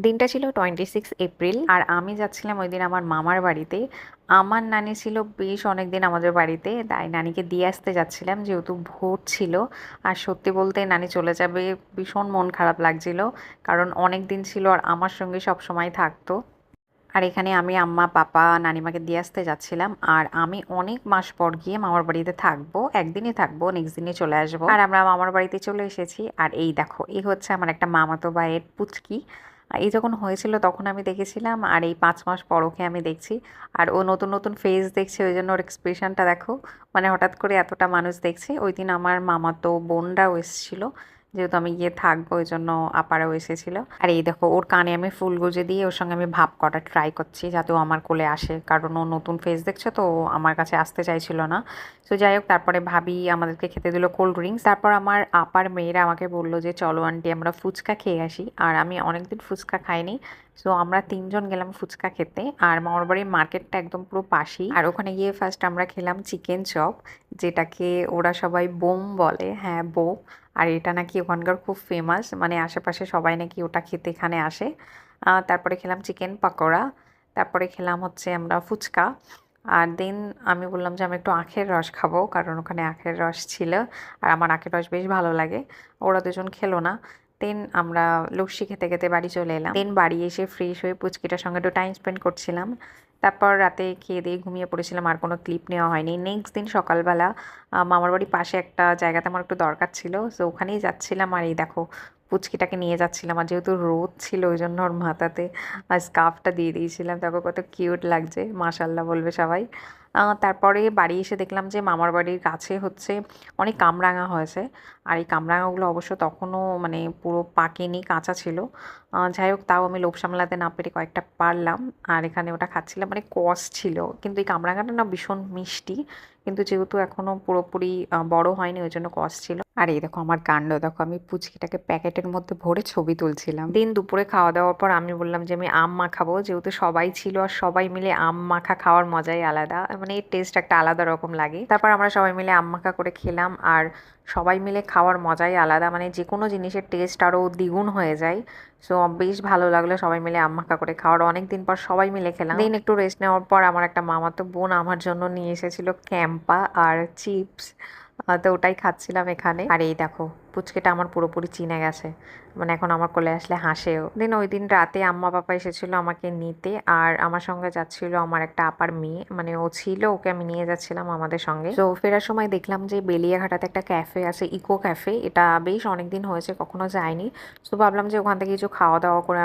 দিনটা ছিল 26 এপ্রিল আর আমি যাচ্ছিলাম ওই দিন আমার মামার বাড়িতে। আমার নানি ছিল বেশ অনেকদিন আমাদের বাড়িতে, তাই নানিকে দিয়ে আসতে যাচ্ছিলাম যেহেতু ভোট ছিল। আর সত্যি বলতে নানি চলে যাবে, ভীষণ মন খারাপ লাগছিল, কারণ অনেক দিন ছিল আর আমার সঙ্গে সব সময় থাকতো। আর এখানে আমি আম্মা পাপা নানিমাকে দিয়ে আসতে যাচ্ছিলাম, আর আমি অনেক মাস পর গিয়ে মামার বাড়িতে থাকবো, একদিনই থাকবো, নেক্সট দিনে চলে আসবো। আর আমরা মামার বাড়িতে চলে এসেছি। আর এই দেখো, এই হচ্ছে আমার একটা মামাতো ভাইয়ের পুচকি। এই যখন হয়েছিল তখন আমি দেখেছিলাম, আর এই 5 মাস পর ওকে আমি দেখছি। আর ও নতুন নতুন ফেস দেখছে, ওই জন্য ওর এক্সপ্রেশনটা দেখো, মানে হঠাৎ করে এতটা মানুষ দেখছে। ওই দিন আমার মামাতো বোনরাও এসেছিল, যেহেতু আমি গিয়ে থাকবো ওই জন্য আপারাও এসেছিল। আর এই দেখো, ওর কানে আমি ফুল গুজে দিয়ে ওর সঙ্গে আমি ভাব করার ট্রাই করছি যাতে ও আমার কোলে আসে, কারণ ও নতুন ফেস দেখছে তো ও আমার কাছে আসতে চাইছিল না। তো যাই হোক, তারপরে ভাবি আমাদেরকে খেতে দিল কোল্ড ড্রিঙ্কস। তারপর আমার আপার মেয়েরা আমাকে বললো যে চলো আন্টি আমরা ফুচকা খেয়ে আসি, আর আমি অনেকদিন ফুচকা খাইনি। সো আমরা তিনজন গেলাম ফুচকা খেতে, আর মামার বাড়ির মার্কেটটা একদম পুরো পাশেই। আর ওখানে গিয়ে ফার্স্ট আমরা খেলাম চিকেন চপ, যেটাকে ওরা সবাই বোম বলে, হ্যাঁ বোম। আর এটা নাকি ওখানকার খুব ফেমাস, মানে আশেপাশে সবাই নাকি ওটা খেতে এখানে আসে। তারপরে খেলাম চিকেন পাকোড়া। তারপরে খেলাম হচ্ছে আমরা ফুচকা। আর দেন আমি বললাম যে আমি একটু আখের রস খাবো, কারণ ওখানে আখের রস ছিল, আর আমার আখের রস বেশ ভালো লাগে। ওরা দুজন খেলো না। দেন আমরা লস্যি খেতে খেতে বাড়ি চলে এলাম। দেন বাড়ি এসে ফ্রেশ হয়ে পুচকিটার সঙ্গে একটু টাইম স্পেন্ড করছিলাম। তারপর রাতে খেয়ে দিয়ে ঘুমিয়ে পড়েছিলাম, আর কোনো ক্লিপ নেওয়া হয়নি। নেক্সট দিন সকালবেলা মামার বাড়ির পাশে একটা জায়গাতে আমার একটু দরকার ছিল, তো ওখানেই যাচ্ছিলাম। আর এই দেখো, পুচকিটাকে নিয়ে যাচ্ছিলাম, আর যেহেতু রোদ ছিল ওই জন্য ওর মাথাতে স্কার্ফটা দিয়ে দিয়েছিলাম। দেখো কত কিউট লাগছে, মাশাল্লাহ বলবে সবাই। তারপরে বাড়ি এসে দেখলাম যে মামার বাড়ির কাছে হচ্ছে অনেক কামরাঙা হয়েছে। আর এই কামরাঙাগুলো অবশ্য তখনও মানে পুরো পাকেনি, কাঁচা ছিল। যাই হোক, তাও আমি লোভ সামলাতে না পেরে কয়েকটা পারলাম, আর এখানে ওটা খাচ্ছিলাম। মানে কস ছিল, কিন্তু এই কামরাঙাটা না ভীষণ মিষ্টি, কিন্তু যেহেতু এখনো পুরোপুরি বড় হয়নি ওই জন্য কস ছিল। আর এই দেখো আমার কাণ্ড দেখো, আমি পুচকিটাকে প্যাকেটের মধ্যে ভরে ছবি তুলছিলাম। দিন দুপুরে খাওয়া দাওয়ার পর আমি বললাম যে আমি আম মাখাবো, যেহেতু সবাই ছিল আর সবাই মিলে আম মাখা খাওয়ার মজাই আলাদা, মানে এর টেস্ট একটা আলাদা রকম লাগে। তারপর আমরা সবাই মিলে আম মাখা করে খেলাম, আর সবাই মিলে খাওয়ার মজাই আলাদা, মানে যে কোনো জিনিসের টেস্ট আরও দ্বিগুণ হয়ে যায়। সো বেশ ভালো লাগলো সবাই মিলে আম মাখা করে খাওয়ার, অনেক দিন পর সবাই মিলে খেলাম। দিন একটু রেস্ট নেওয়ার পর আমার একটা মামাতো বোন আমার জন্য নিয়ে এসেছিল ক্যাম্পা আর চিপস, তো ওটাই খাচ্ছিলাম এখানে। আর এই দেখো, পুচকেটা আমার পুরোপুরি চিনে গেছে, মানে এখন আমার কোলে আসলে হাসেও। দেন ওই দিন রাতে আম্মা পাপা এসেছিল আমাকে নিতে, আর আমার সঙ্গে যাচ্ছিল আমার একটা আপার মেয়ে, মানে ও ছিল, ওকে আমি নিয়ে যাচ্ছিলাম আমাদের সঙ্গে। তো ফেরার সময় দেখলাম যে বেলিয়াঘাটাতে একটা ক্যাফে আছে, ইকো ক্যাফে, এটা বেশ অনেকদিন হয়েছে কখনো যায়নি। তো ভাবলাম যে ওখান থেকে কিছু খাওয়া দাওয়া করে